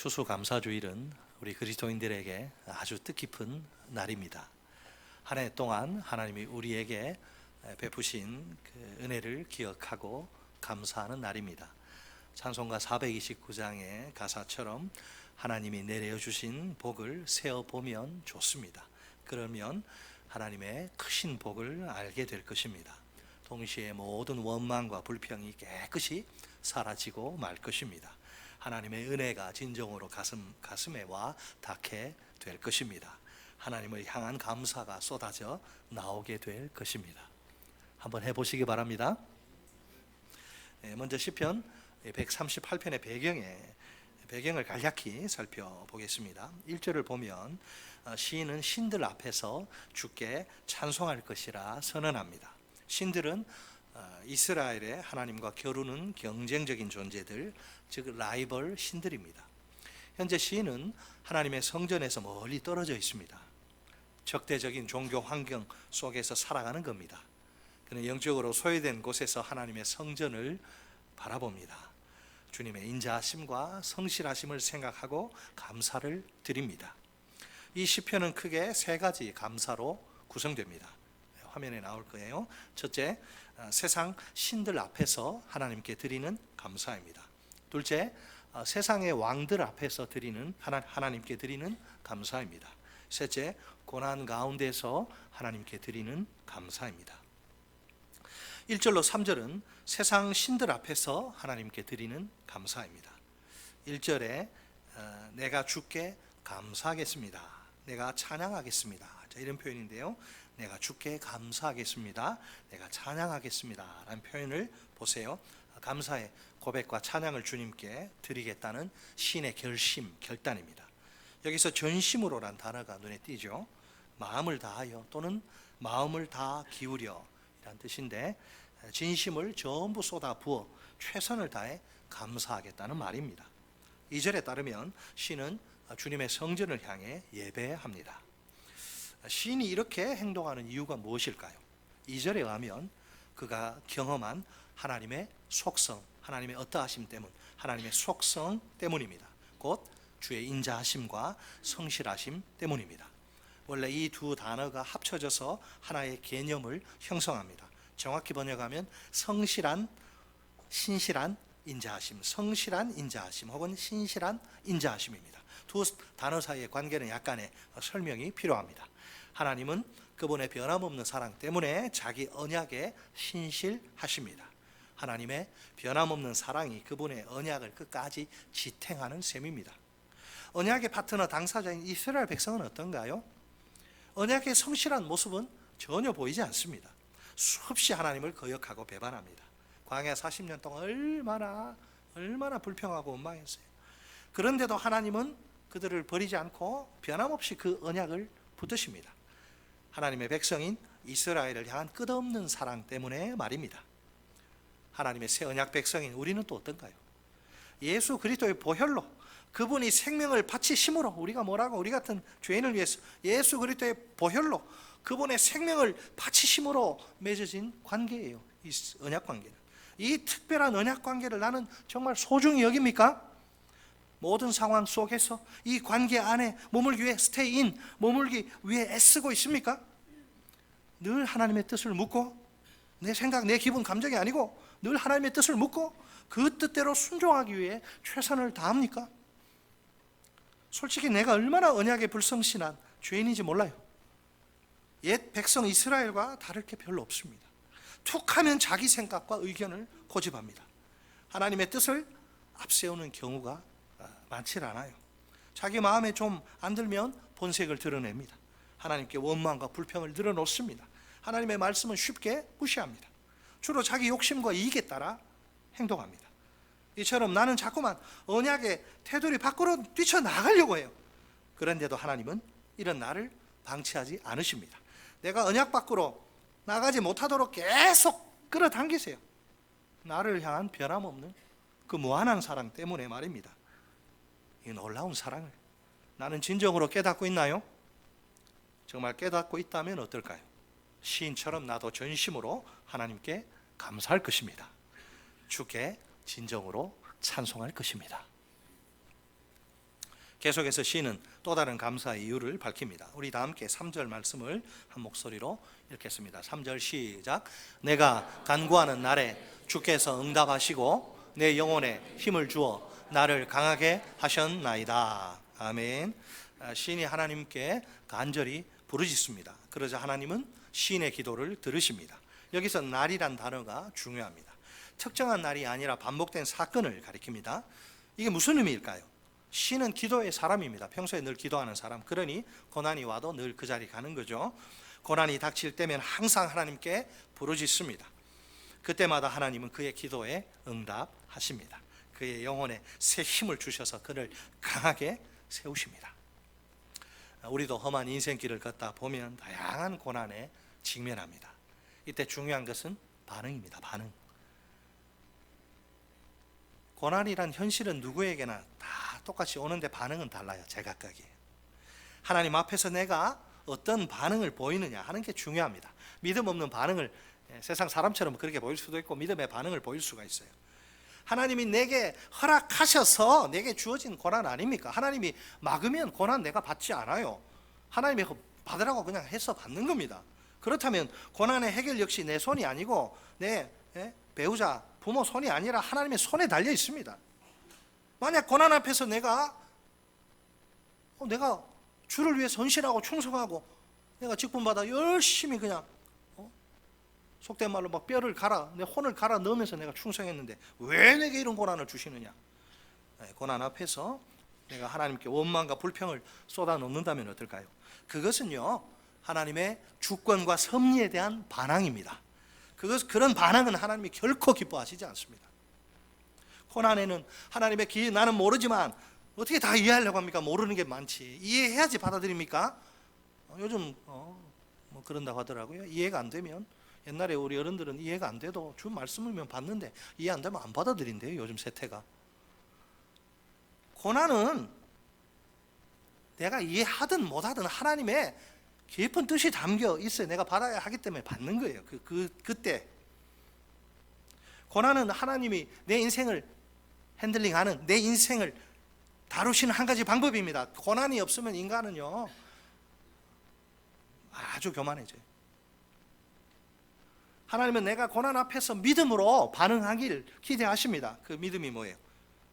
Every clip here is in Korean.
추수감사주일은 우리 그리스도인들에게 아주 뜻깊은 날입니다. 한 해 동안 하나님이 우리에게 베푸신 그 은혜를 기억하고 감사하는 날입니다. 찬송가 429장의 가사처럼 하나님이 내려주신 복을 세어보면 좋습니다. 그러면 하나님의 크신 복을 알게 될 것입니다. 동시에 모든 원망과 불평이 깨끗이 사라지고 말 것입니다. 하나님의 은혜가 진정으로 가슴에 와 닿게 될 것입니다. 하나님을 향한 감사가 쏟아져 나오게 될 것입니다. 한번 해보시기 바랍니다. 먼저 시편 138편의 배경을 간략히 살펴보겠습니다. 1절을 보면 시인은 신들 앞에서 주께 찬송할 것이라 선언합니다. 신들은 이스라엘의 하나님과 겨루는 경쟁적인 존재들, 즉 라이벌 신들입니다. 현재 시인은 하나님의 성전에서 멀리 떨어져 있습니다. 적대적인 종교 환경 속에서 살아가는 겁니다. 그는 영적으로 소외된 곳에서 하나님의 성전을 바라봅니다. 주님의 인자하심과 성실하심을 생각하고 감사를 드립니다. 이 시편은 크게 세 가지 감사로 구성됩니다. 화면에 나올 거예요. 첫째, 세상 신들 앞에서 하나님께 드리는 감사입니다. 둘째, 세상의 왕들 앞에서 하나님께 드리는 감사입니다. 셋째, 고난 가운데서 하나님께 드리는 감사입니다. 1절로 3절은 세상 신들 앞에서 하나님께 드리는 감사입니다. 1절에 내가 주께 감사하겠습니다. 내가 찬양하겠습니다. 자, 이런 표현인데요. 내가 주께 감사하겠습니다. 내가 찬양하겠습니다. 라는 표현을 보세요. 감사의 고백과 찬양을 주님께 드리겠다는 시인의 결단입니다. 여기서 전심으로란 단어가 눈에 띄죠. 마음을 다하여 또는 마음을 다 기울여 이란 뜻인데, 진심을 전부 쏟아 부어 최선을 다해 감사하겠다는 말입니다. 2절에 따르면 시인은 주님의 성전을 향해 예배합니다. 시인이 이렇게 행동하는 이유가 무엇일까요? 2절에 의하면 그가 경험한 하나님의 속성, 하나님의 어떠하심 때문, 하나님의 속성 때문입니다. 곧 주의 인자하심과 성실하심 때문입니다. 원래 이 두 단어가 합쳐져서 하나의 개념을 형성합니다. 정확히 번역하면 성실한, 신실한 인자하심, 성실한 인자하심 혹은 신실한 인자하심입니다. 두 단어 사이의 관계는 약간의 설명이 필요합니다. 하나님은 그분의 변함없는 사랑 때문에 자기 언약에 신실하십니다. 하나님의 변함없는 사랑이 그분의 언약을 끝까지 지탱하는 셈입니다. 언약의 파트너 당사자인 이스라엘 백성은 어떤가요? 언약의 성실한 모습은 전혀 보이지 않습니다. 수없이 하나님을 거역하고 배반합니다. 광야 40년 동안 얼마나 불평하고 원망했어요. 그런데도 하나님은 그들을 버리지 않고 변함없이 그 언약을 붙드십니다. 하나님의 백성인 이스라엘을 향한 끝없는 사랑 때문에 말입니다. 하나님의 새 언약 백성인 우리는 또 어떤가요? 예수 그리스도의 보혈로 그분이 생명을 바치심으로 우리 같은 죄인을 위해서 예수 그리스도의 보혈로 그분의 생명을 바치심으로 맺어진 관계예요. 이 언약 관계는. 이 특별한 언약 관계를 나는 정말 소중히 여깁니까? 모든 상황 속에서 이 관계 안에 머물기 위해 애쓰고 있습니까? 늘 하나님의 뜻을 묻고 내 생각, 내 기분, 감정이 아니고 늘 하나님의 뜻을 묻고 그 뜻대로 순종하기 위해 최선을 다합니까? 솔직히 내가 얼마나 언약에 불성실한 죄인인지 몰라요. 옛 백성 이스라엘과 다를 게 별로 없습니다. 툭하면 자기 생각과 의견을 고집합니다. 하나님의 뜻을 앞세우는 경우가 많지 않아요. 자기 마음에 좀 안 들면 본색을 드러냅니다. 하나님께 원망과 불평을 늘어놓습니다. 하나님의 말씀은 쉽게 무시합니다. 주로 자기 욕심과 이익에 따라 행동합니다. 이처럼 나는 자꾸만 언약의 테두리 밖으로 뛰쳐나가려고 해요. 그런데도 하나님은 이런 나를 방치하지 않으십니다. 내가 언약 밖으로 나가지 못하도록 계속 끌어당기세요. 나를 향한 변함없는 그 무한한 사랑 때문에 말입니다. 이 놀라운 사랑을 나는 진정으로 깨닫고 있나요? 정말 깨닫고 있다면 어떨까요? 시인처럼 나도 전심으로 하나님께 감사할 것입니다. 주께 진정으로 찬송할 것입니다. 계속해서 시인은 또 다른 감사의 이유를 밝힙니다. 우리 다 함께 3절 말씀을 한 목소리로 읽겠습니다. 3절 시작. 내가 간구하는 날에 주께서 응답하시고 내 영혼에 힘을 주어 나를 강하게 하셨나이다. 아멘. 시인이 하나님께 간절히 부르짖습니다. 그러자 하나님은 시인의 기도를 들으십니다. 여기서 날이란 단어가 중요합니다. 특정한 날이 아니라 반복된 사건을 가리킵니다. 이게 무슨 의미일까요? 시인은 기도의 사람입니다. 평소에 늘 기도하는 사람. 그러니 고난이 와도 늘 그 자리 가는 거죠. 고난이 닥칠 때면 항상 하나님께 부르짖습니다. 그때마다 하나님은 그의 기도에 응답하십니다. 그의 영혼에 새 힘을 주셔서 그를 강하게 세우십니다. 우리도 험한 인생길을 걷다 보면 다양한 고난에 직면합니다. 이때 중요한 것은 반응입니다. 반응. 고난이란 현실은 누구에게나 다 똑같이 오는데 반응은 달라요. 제각각이에요. 하나님 앞에서 내가 어떤 반응을 보이느냐 하는 게 중요합니다. 믿음 없는 반응을 세상 사람처럼 그렇게 보일 수도 있고 믿음의 반응을 보일 수가 있어요. 하나님이 내게 허락하셔서 내게 주어진 고난 아닙니까? 하나님이 막으면 고난 내가 받지 않아요. 하나님이 받으라고 그냥 해서 받는 겁니다. 그렇다면 고난의 해결 역시 내 손이 아니고 내 배우자, 부모 손이 아니라 하나님의 손에 달려 있습니다. 만약 고난 앞에서 내가 주를 위해 헌신하고 충성하고 내가 직분받아 열심히 그냥 속된 말로 막 뼈를 갈아 내 혼을 갈아 넣으면서 내가 충성했는데 왜 내게 이런 고난을 주시느냐? 고난 앞에서 내가 하나님께 원망과 불평을 쏟아 놓는다면 어떨까요? 그것은요 하나님의 주권과 섭리에 대한 반항입니다. 그런 반항은 하나님이 결코 기뻐하시지 않습니다. 고난에는 하나님의 나는 모르지만 어떻게 다 이해하려고 합니까? 모르는 게 많지. 이해해야지 받아들입니까? 요즘 뭐 그런다고 하더라고요. 이해가 안 되면 옛날에 우리 어른들은 이해가 안 돼도 주 말씀이면 받는데 이해 안 되면 안 받아들인대요. 요즘 세태가. 고난은 내가 이해하든 못하든 하나님의 깊은 뜻이 담겨 있어요. 내가 받아야 하기 때문에 받는 거예요. 그때 고난은 하나님이 내 인생을 핸들링하는 내 인생을 다루시는 한 가지 방법입니다. 고난이 없으면 인간은요 아주 교만해져요. 하나님은 내가 고난 앞에서 믿음으로 반응하길 기대하십니다. 그 믿음이 뭐예요?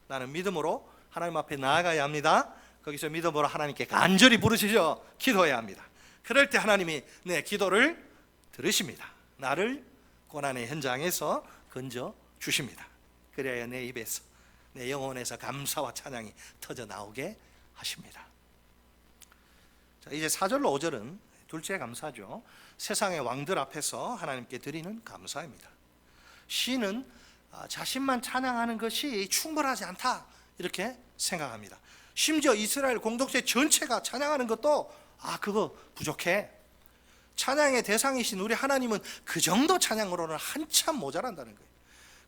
나는 믿음으로 하나님 앞에 나아가야 합니다. 거기서 믿음으로 하나님께 간절히 부르시죠. 기도해야 합니다. 그럴 때 하나님이 내 기도를 들으십니다. 나를 고난의 현장에서 건져 주십니다. 그래야 내 입에서 내 영혼에서 감사와 찬양이 터져 나오게 하십니다. 자, 이제 4절로 5절은 둘째 감사죠. 세상의 왕들 앞에서 하나님께 드리는 감사입니다. 시인은 자신만 찬양하는 것이 충분하지 않다 이렇게 생각합니다. 심지어 이스라엘 공동체 전체가 찬양하는 것도 그거 부족해. 찬양의 대상이신 우리 하나님은 그 정도 찬양으로는 한참 모자란다는 거예요.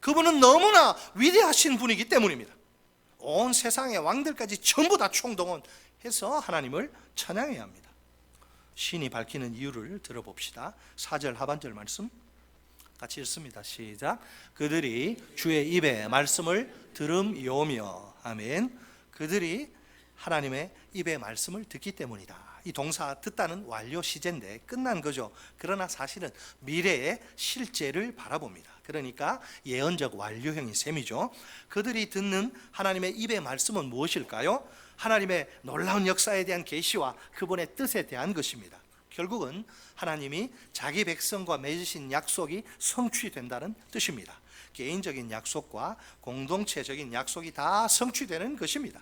그분은 너무나 위대하신 분이기 때문입니다. 온 세상의 왕들까지 전부 다 총동원해서 하나님을 찬양해야 합니다. 시인이 밝히는 이유를 들어봅시다. 4절 하반절 말씀 같이 읽습니다. 시작. 그들이 주의 입에 말씀을 들음이오며. 아멘. 그들이 하나님의 입의 말씀을 듣기 때문이다. 이 동사 듣다는 완료 시제인데 끝난 거죠. 그러나 사실은 미래의 실제를 바라봅니다. 그러니까 예언적 완료형인 셈이죠. 그들이 듣는 하나님의 입의 말씀은 무엇일까요? 하나님의 놀라운 역사에 대한 계시와 그분의 뜻에 대한 것입니다. 결국은 하나님이 자기 백성과 맺으신 약속이 성취된다는 뜻입니다. 개인적인 약속과 공동체적인 약속이 다 성취되는 것입니다.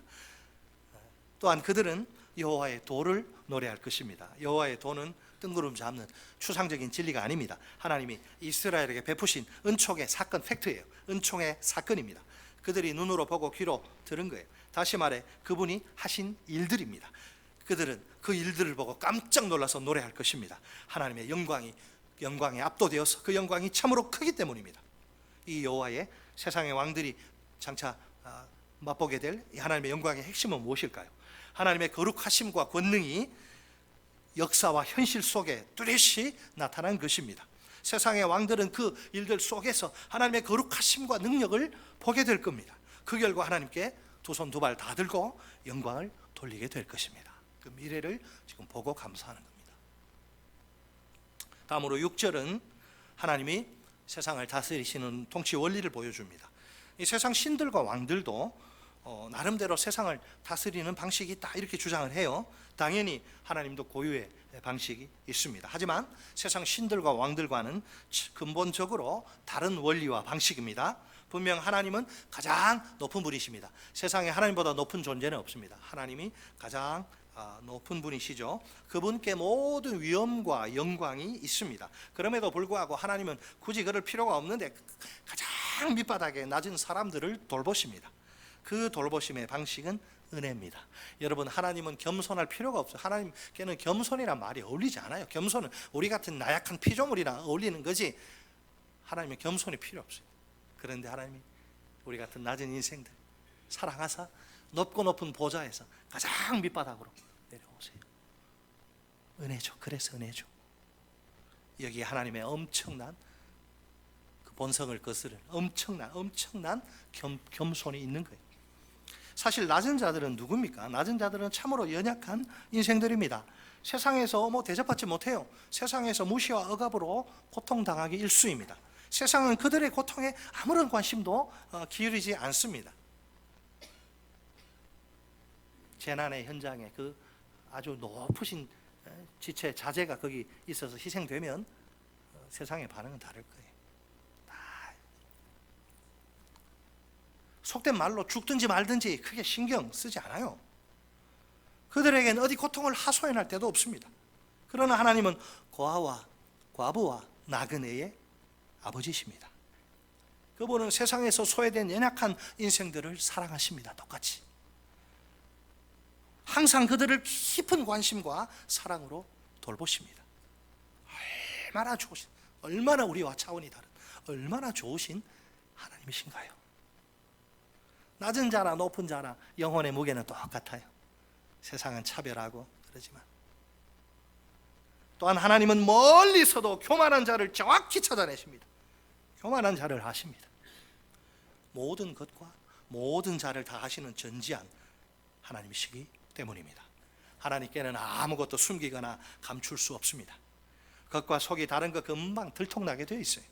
또한 그들은 여호와의 도를 노래할 것입니다. 여호와의 도는 뜬구름 잡는 추상적인 진리가 아닙니다. 하나님이 이스라엘에게 베푸신 은총의 사건, 팩트예요. 은총의 사건입니다. 그들이 눈으로 보고 귀로 들은 거예요. 다시 말해 그분이 하신 일들입니다. 그들은 그 일들을 보고 깜짝 놀라서 노래할 것입니다. 하나님의 영광에 압도되어서 그 영광이 참으로 크기 때문입니다. 이 여호와의 세상의 왕들이 장차 맛보게 될 하나님의 영광의 핵심은 무엇일까요? 하나님의 거룩하심과 권능이 역사와 현실 속에 뚜렷이 나타난 것입니다. 세상의 왕들은 그 일들 속에서 하나님의 거룩하심과 능력을 보게 될 겁니다. 그 결과 하나님께 두 손 두 발 다 들고 영광을 돌리게 될 것입니다. 그 미래를 지금 보고 감사하는 겁니다. 다음으로 6절은 하나님이 세상을 다스리시는 통치 원리를 보여줍니다. 이 세상 신들과 왕들도 나름대로 세상을 다스리는 방식이 있다 이렇게 주장을 해요. 당연히 하나님도 고유의 방식이 있습니다. 하지만 세상 신들과 왕들과는 근본적으로 다른 원리와 방식입니다. 분명 하나님은 가장 높은 분이십니다. 세상에 하나님보다 높은 존재는 없습니다. 하나님이 가장 높은 분이시죠. 그분께 모든 위엄과 영광이 있습니다. 그럼에도 불구하고 하나님은 굳이 그럴 필요가 없는데 가장 밑바닥에 낮은 사람들을 돌보십니다. 그 돌보심의 방식은 은혜입니다. 여러분, 하나님은 겸손할 필요가 없어요. 하나님께는 겸손이란 말이 어울리지 않아요. 겸손은 우리 같은 나약한 피조물이랑 어울리는 거지, 하나님은 겸손이 필요 없어요. 그런데 하나님이 우리 같은 낮은 인생들 사랑하사 높고 높은 보좌에서 가장 밑바닥으로 내려오세요. 은혜죠. 그래서 은혜죠. 여기에 하나님의 엄청난 그 본성을 거스른 엄청난 겸손이 있는 거예요. 사실 낮은 자들은 누굽니까? 낮은 자들은 참으로 연약한 인생들입니다. 세상에서 대접받지 못해요. 세상에서 무시와 억압으로 고통당하기 일쑤입니다. 세상은 그들의 고통에 아무런 관심도 기울이지 않습니다. 재난의 현장에 그 아주 높으신 지체 자재가 거기 있어서 희생되면 세상의 반응은 다를 거예요. 속된 말로 죽든지 말든지 크게 신경 쓰지 않아요. 그들에게는 어디 고통을 하소연할 데도 없습니다. 그러나 하나님은 고아와 과부와 나그네의 아버지십니다. 그분은 세상에서 소외된 연약한 인생들을 사랑하십니다. 똑같이 항상 그들을 깊은 관심과 사랑으로 돌보십니다. 얼마나 좋으신, 얼마나 우리와 차원이 다른, 얼마나 좋으신 하나님이신가요? 낮은 자나 높은 자나 영혼의 무게는 똑같아요. 세상은 차별하고 그러지만 또한 하나님은 멀리서도 교만한 자를 정확히 찾아내십니다. 교만한 자를 아십니다. 모든 것과 모든 자를 다 하시는 전지한 하나님이시기 때문입니다. 하나님께는 아무것도 숨기거나 감출 수 없습니다. 겉과 속이 다른 거 금방 들통나게 되어 있어요.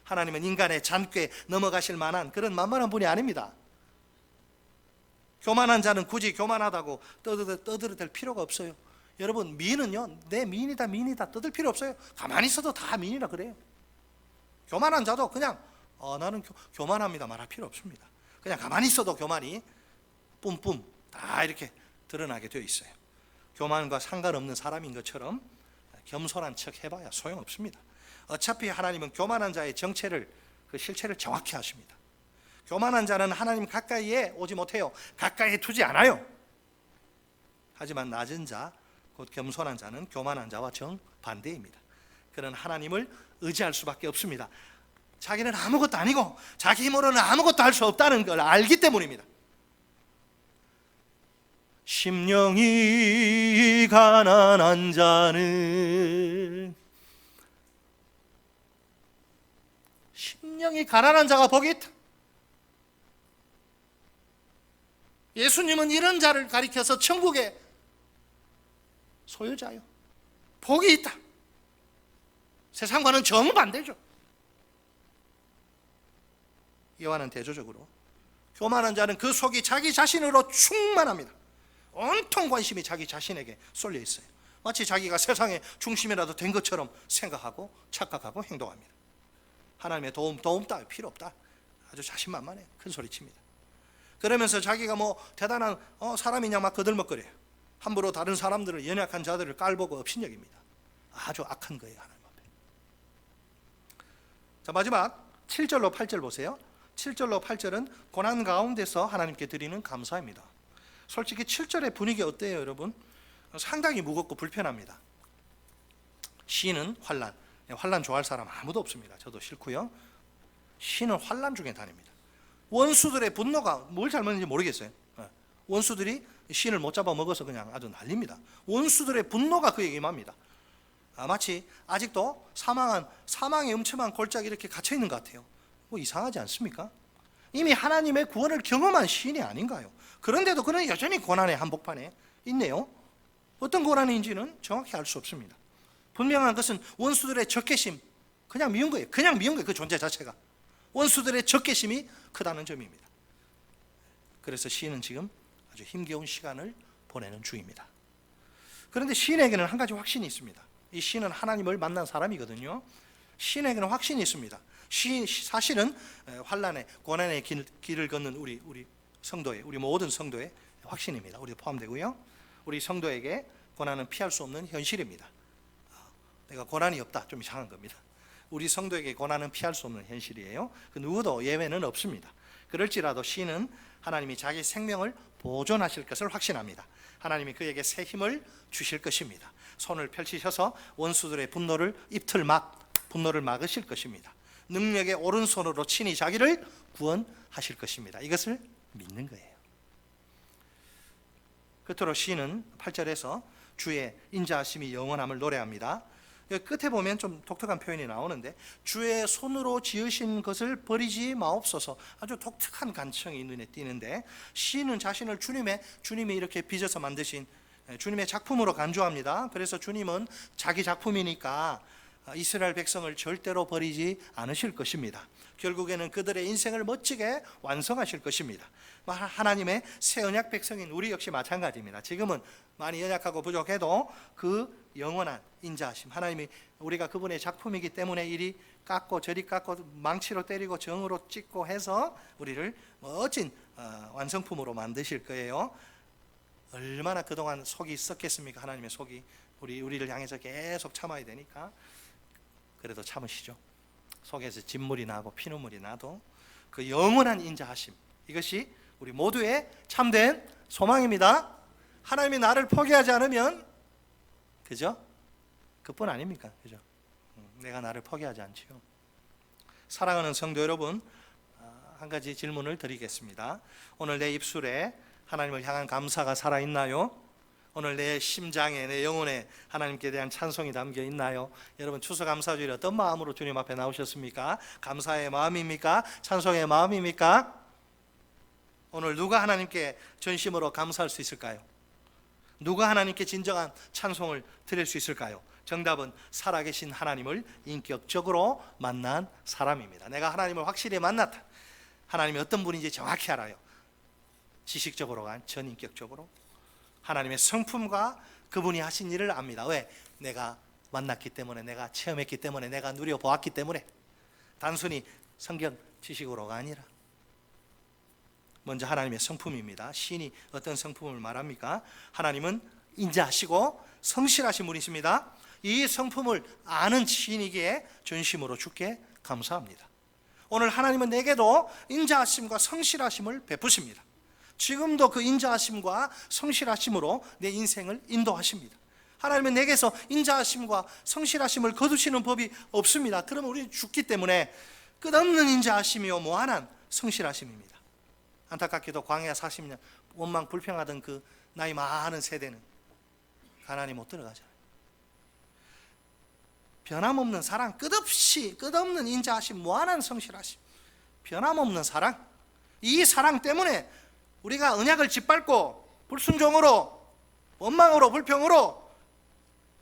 하나님은 인간의 잔꾀에 넘어가실 만한 그런 만만한 분이 아닙니다. 교만한 자는 굳이 교만하다고 떠들어댈 필요가 없어요. 여러분, 미는요, 내 미인이다 떠들 필요 없어요. 가만히 있어도 다 미인이라 그래요. 교만한 자도 그냥 나는 교만합니다 말할 필요 없습니다. 그냥 가만히 있어도 교만이 뿜뿜 다 이렇게 드러나게 되어 있어요. 교만과 상관없는 사람인 것처럼 겸손한 척 해봐야 소용없습니다. 어차피 하나님은 교만한 자의 정체를, 그 실체를 정확히 아십니다. 교만한 자는 하나님 가까이에 오지 못해요. 가까이에 두지 않아요. 하지만 낮은 자, 곧 겸손한 자는 교만한 자와 정반대입니다. 그는 하나님을 의지할 수밖에 없습니다. 자기는 아무것도 아니고 자기 힘으로는 아무것도 할 수 없다는 걸 알기 때문입니다. 심령이 가난한 자는, 심령이 가난한 자가 복이 있다. 예수님은 이런 자를 가리켜서 천국의 소유자요, 복이 있다. 세상과는 정반대죠. 이와는 대조적으로 교만한 자는 그 속이 자기 자신으로 충만합니다. 온통 관심이 자기 자신에게 쏠려 있어요. 마치 자기가 세상의 중심이라도 된 것처럼 생각하고 착각하고 행동합니다. 하나님의 도움 따위 필요 없다. 아주 자신만만해. 큰 소리칩니다. 그러면서 자기가 대단한 사람이냐 막 거들먹거려요. 함부로 다른 사람들을, 연약한 자들을 깔보고 업신여깁니다. 아주 악한 거예요, 하나님 앞에. 자, 마지막 7절로 8절 보세요. 7절로 8절은 고난 가운데서 하나님께 드리는 감사입니다. 솔직히 7절의 분위기 어때요, 여러분? 상당히 무겁고 불편합니다. 시는 환난 좋아할 사람 아무도 없습니다. 저도 싫고요. 시는 환난 중에 다닙니다. 원수들의 분노가 뭘 잘못했는지 모르겠어요. 원수들이 신을 못 잡아 먹어서 그냥 아주 난립니다. 원수들의 분노가 그에게 임합니다. 마치 아직도 사망의 음침한 골짜기 이렇게 갇혀 있는 것 같아요. 이상하지 않습니까? 이미 하나님의 구원을 경험한 시인이 아닌가요? 그런데도 그는 여전히 고난의 한복판에 있네요. 어떤 고난인지는 정확히 알 수 없습니다. 분명한 것은 원수들의 적개심, 그냥 미운 거예요. 그냥 미운 거예요. 그 존재 자체가. 원수들의 적개심이 크다는 점입니다. 그래서 시인은 지금 아주 힘겨운 시간을 보내는 중입니다. 그런데 시인에게는 한 가지 확신이 있습니다. 이 시인은 하나님을 만난 사람이거든요. 시인에게는 확신이 있습니다. 사실은 환난의 고난의 길을 걷는 우리 성도의, 우리 모든 성도의 확신입니다. 우리 포함되고요. 우리 성도에게 고난은 피할 수 없는 현실입니다. 내가 고난이 없다, 좀 이상한 겁니다. 우리 성도에게 고난은 피할 수 없는 현실이에요. 그 누구도 예외는 없습니다. 그럴지라도 시인은 하나님이 자기 생명을 보존하실 것을 확신합니다. 하나님이 그에게 새 힘을 주실 것입니다. 손을 펼치셔서 원수들의 분노를 분노를 막으실 것입니다. 능력의 오른손으로 친히 자기를 구원하실 것입니다. 이것을 믿는 거예요. 끝으로 시인은 8절에서 주의 인자하심이 영원함을 노래합니다. 끝에 보면 좀 독특한 표현이 나오는데, 주의 손으로 지으신 것을 버리지 마옵소서. 아주 독특한 간청이 눈에 띄는데, 시인은 자신을 주님이 이렇게 빚어서 만드신 주님의 작품으로 간주합니다. 그래서 주님은 자기 작품이니까 이스라엘 백성을 절대로 버리지 않으실 것입니다. 결국에는 그들의 인생을 멋지게 완성하실 것입니다. 하나님의 새 언약 백성인 우리 역시 마찬가지입니다. 지금은 많이 연약하고 부족해도 그 영원한 인자하심, 하나님이 우리가 그분의 작품이기 때문에 이리 깎고 저리 깎고 망치로 때리고 정으로 찍고 해서 우리를 멋진 완성품으로 만드실 거예요. 얼마나 그동안 속이 썩겠습니까? 하나님의 속이 우리를 향해서 계속 참아야 되니까. 그래도 참으시죠. 속에서 진물이 나고 피눈물이 나도 그 영원한 인자하심, 이것이 우리 모두의 참된 소망입니다. 하나님이 나를 포기하지 않으면, 그죠? 그뿐 아닙니까? 그죠? 내가 나를 포기하지 않지요. 사랑하는 성도 여러분, 한 가지 질문을 드리겠습니다. 오늘 내 입술에 하나님을 향한 감사가 살아있나요? 오늘 내 심장에, 내 영혼에 하나님께 대한 찬송이 담겨 있나요? 여러분, 추수감사주일 어떤 마음으로 주님 앞에 나오셨습니까? 감사의 마음입니까? 찬송의 마음입니까? 오늘 누가 하나님께 전심으로 감사할 수 있을까요? 누가 하나님께 진정한 찬송을 드릴 수 있을까요? 정답은 살아계신 하나님을 인격적으로 만난 사람입니다. 내가 하나님을 확실히 만났다. 하나님이 어떤 분인지 정확히 알아요. 지식적으로가 아닌 전인격적으로 하나님의 성품과 그분이 하신 일을 압니다. 왜? 내가 만났기 때문에, 내가 체험했기 때문에, 내가 누려보았기 때문에. 단순히 성경 지식으로가 아니라. 먼저 하나님의 성품입니다. 시인이 어떤 성품을 말합니까? 하나님은 인자하시고 성실하신 분이십니다. 이 성품을 아는 시인이기에 전심으로 주께 감사합니다. 오늘 하나님은 내게도 인자하심과 성실하심을 베푸십니다. 지금도 그 인자하심과 성실하심으로 내 인생을 인도하십니다. 하나님은 내게서 인자하심과 성실하심을 거두시는 법이 없습니다. 그러면 우리는 죽기 때문에 끝없는 인자하심이요 무한한 성실하심입니다. 안타깝게도 광야 40년 원망 불평하던 그 나이 많은 세대는 가나안에 못 들어가잖아요. 변함없는 사랑, 끝없는 인자하심, 무한한 성실하심, 변함없는 사랑, 이 사랑 때문에 우리가 언약을 짓밟고 불순종으로, 원망으로, 불평으로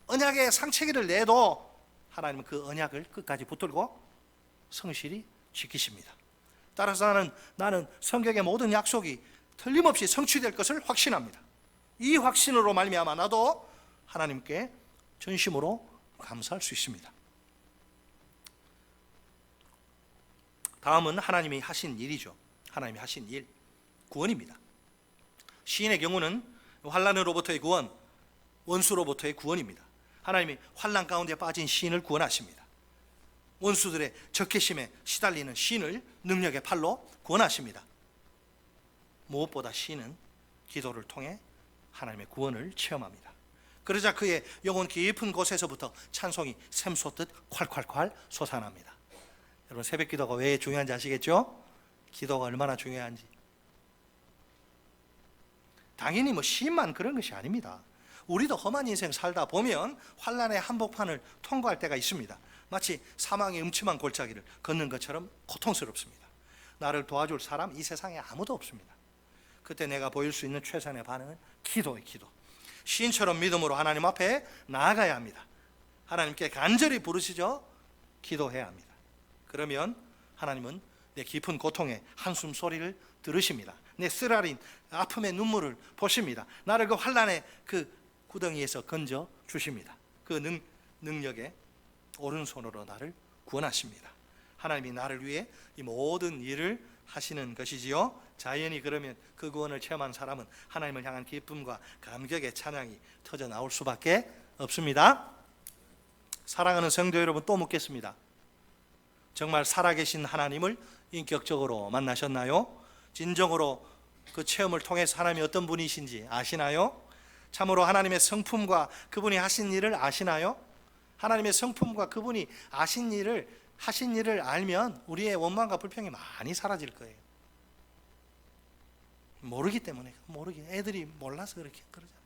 언약의 상체기를 내도 하나님은 그 언약을 끝까지 붙들고 성실히 지키십니다. 따라서 나는 성경의 모든 약속이 틀림없이 성취될 것을 확신합니다. 이 확신으로 말미암아 나도 하나님께 전심으로 감사할 수 있습니다. 다음은 하나님이 하신 일이죠. 하나님이 하신 일, 구원입니다. 시인의 경우는 환난으로부터의 구원, 원수로부터의 구원입니다. 하나님이 환난 가운데 빠진 시인을 구원하십니다. 원수들의 적개심에 시달리는 시인을 능력의 팔로 구원하십니다. 무엇보다 시인은 기도를 통해 하나님의 구원을 체험합니다. 그러자 그의 영혼 깊은 곳에서부터 찬송이 샘솟듯 콸콸콸 솟아납니다. 여러분, 새벽 기도가 왜 중요한지 아시겠죠? 기도가 얼마나 중요한지. 당연히 시인만 그런 것이 아닙니다. 우리도 험한 인생 살다 보면 환난의 한복판을 통과할 때가 있습니다. 마치 사망의 음침한 골짜기를 걷는 것처럼 고통스럽습니다. 나를 도와줄 사람 이 세상에 아무도 없습니다. 그때 내가 보일 수 있는 최선의 반응은 기도예요. 기도. 시인처럼 믿음으로 하나님 앞에 나아가야 합니다. 하나님께 간절히 부르시죠. 기도해야 합니다. 그러면 하나님은 내 깊은 고통의 한숨 소리를 들으십니다. 내 쓰라린 아픔의 눈물을 보십니다. 나를 그 환난의 그 구덩이에서 건져 주십니다. 그 능력에 오른손으로 나를 구원하십니다. 하나님이 나를 위해 이 모든 일을 하시는 것이지요. 자연히 그러면 그 구원을 체험한 사람은 하나님을 향한 기쁨과 감격의 찬양이 터져 나올 수밖에 없습니다. 사랑하는 성도 여러분, 또 묻겠습니다. 정말 살아계신 하나님을 인격적으로 만나셨나요? 진정으로 그 체험을 통해서 하나님이 어떤 분이신지 아시나요? 참으로 하나님의 성품과 그분이 하신 일을 아시나요? 하나님의 성품과 그분이 하신 일을 알면 우리의 원망과 불평이 많이 사라질 거예요. 모르기 때문에, 애들이 몰라서 그렇게 그러잖아요.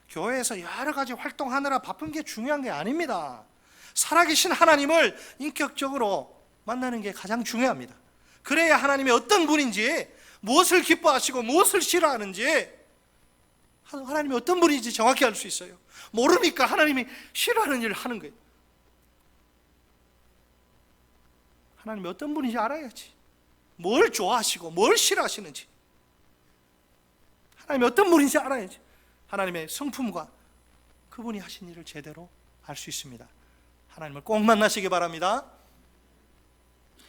교회에서 여러 가지 활동하느라 바쁜 게 중요한 게 아닙니다. 살아계신 하나님을 인격적으로 만나는 게 가장 중요합니다. 그래야 하나님이 어떤 분인지, 무엇을 기뻐하시고 무엇을 싫어하는지, 하나님이 어떤 분인지 정확히 알 수 있어요. 모르니까 하나님이 싫어하는 일을 하는 거예요. 하나님이 어떤 분인지 알아야지. 뭘 좋아하시고 뭘 싫어하시는지, 하나님이 어떤 분인지 알아야지. 하나님의 성품과 그분이 하신 일을 제대로 알 수 있습니다. 하나님을 꼭 만나시기 바랍니다.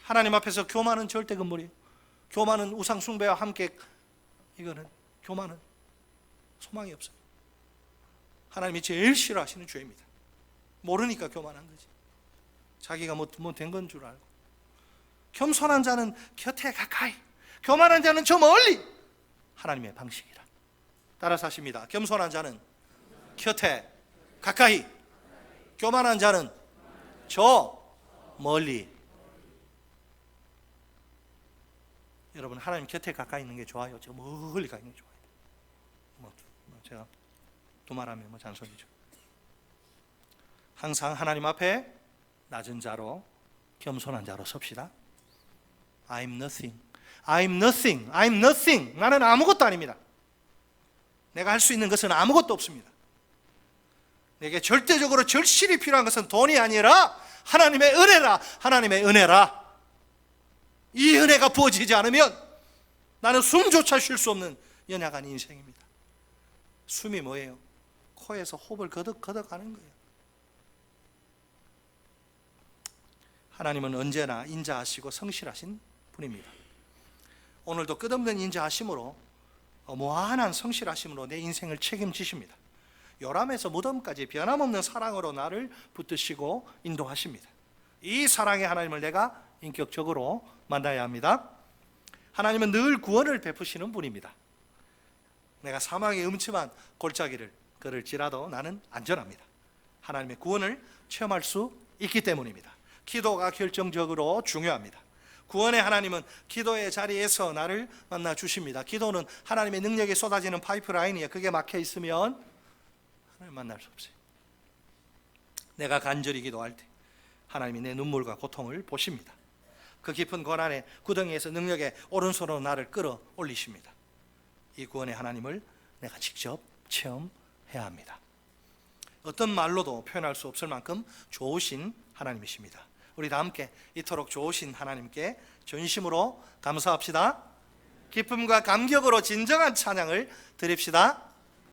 하나님 앞에서 교만은 절대 금물이에요. 교만은 우상 숭배와 함께, 이거는 교만은 소망이 없어요. 하나님이 제일 싫어하시는 죄입니다. 모르니까 교만한 거지. 자기가 뭐 된 건 줄 알고. 겸손한 자는 곁에 가까이, 교만한 자는 저 멀리. 하나님의 방식이라. 따라서 하십니다. 겸손한 자는 곁에 가까이, 교만한 자는 저 멀리. 여러분, 하나님 곁에 가까이 있는 게 좋아요? 저 멀리 가 있는 게 좋아요? 제가 두말하면 잔소리죠. 항상 하나님 앞에 낮은 자로, 겸손한 자로 섭시다. I'm nothing. I'm nothing. I'm nothing. 나는 아무것도 아닙니다. 내가 할 수 있는 것은 아무것도 없습니다. 내게 절대적으로 절실히 필요한 것은 돈이 아니라 하나님의 은혜라. 하나님의 은혜라. 이 은혜가 부어지지 않으면 나는 숨조차 쉴 수 없는 연약한 인생입니다. 숨이 뭐예요? 코에서 호흡을 거덕거덕 하는 거예요. 하나님은 언제나 인자하시고 성실하신 분입니다. 오늘도 끝없는 인자하심으로, 무한한 성실하심으로 내 인생을 책임지십니다. 요람에서 무덤까지 변함없는 사랑으로 나를 붙드시고 인도하십니다. 이 사랑의 하나님을 내가 인격적으로 만나야 합니다. 하나님은 늘 구원을 베푸시는 분입니다. 내가 사망의 음침한 골짜기를 걸을지라도 나는 안전합니다. 하나님의 구원을 체험할 수 있기 때문입니다. 기도가 결정적으로 중요합니다. 구원의 하나님은 기도의 자리에서 나를 만나 주십니다. 기도는 하나님의 능력이 쏟아지는 파이프라인이에요. 그게 막혀 있으면 하나님 만날 수 없어요. 내가 간절히 기도할 때 하나님이 내 눈물과 고통을 보십니다. 그 깊은 고난의 구덩이에서 능력의 오른손으로 나를 끌어 올리십니다. 이 구원의 하나님을 내가 직접 체험해야 합니다. 어떤 말로도 표현할 수 없을 만큼 좋으신 하나님이십니다. 우리 다 함께 이토록 좋으신 하나님께 전심으로 감사합시다. 기쁨과 감격으로 진정한 찬양을 드립시다.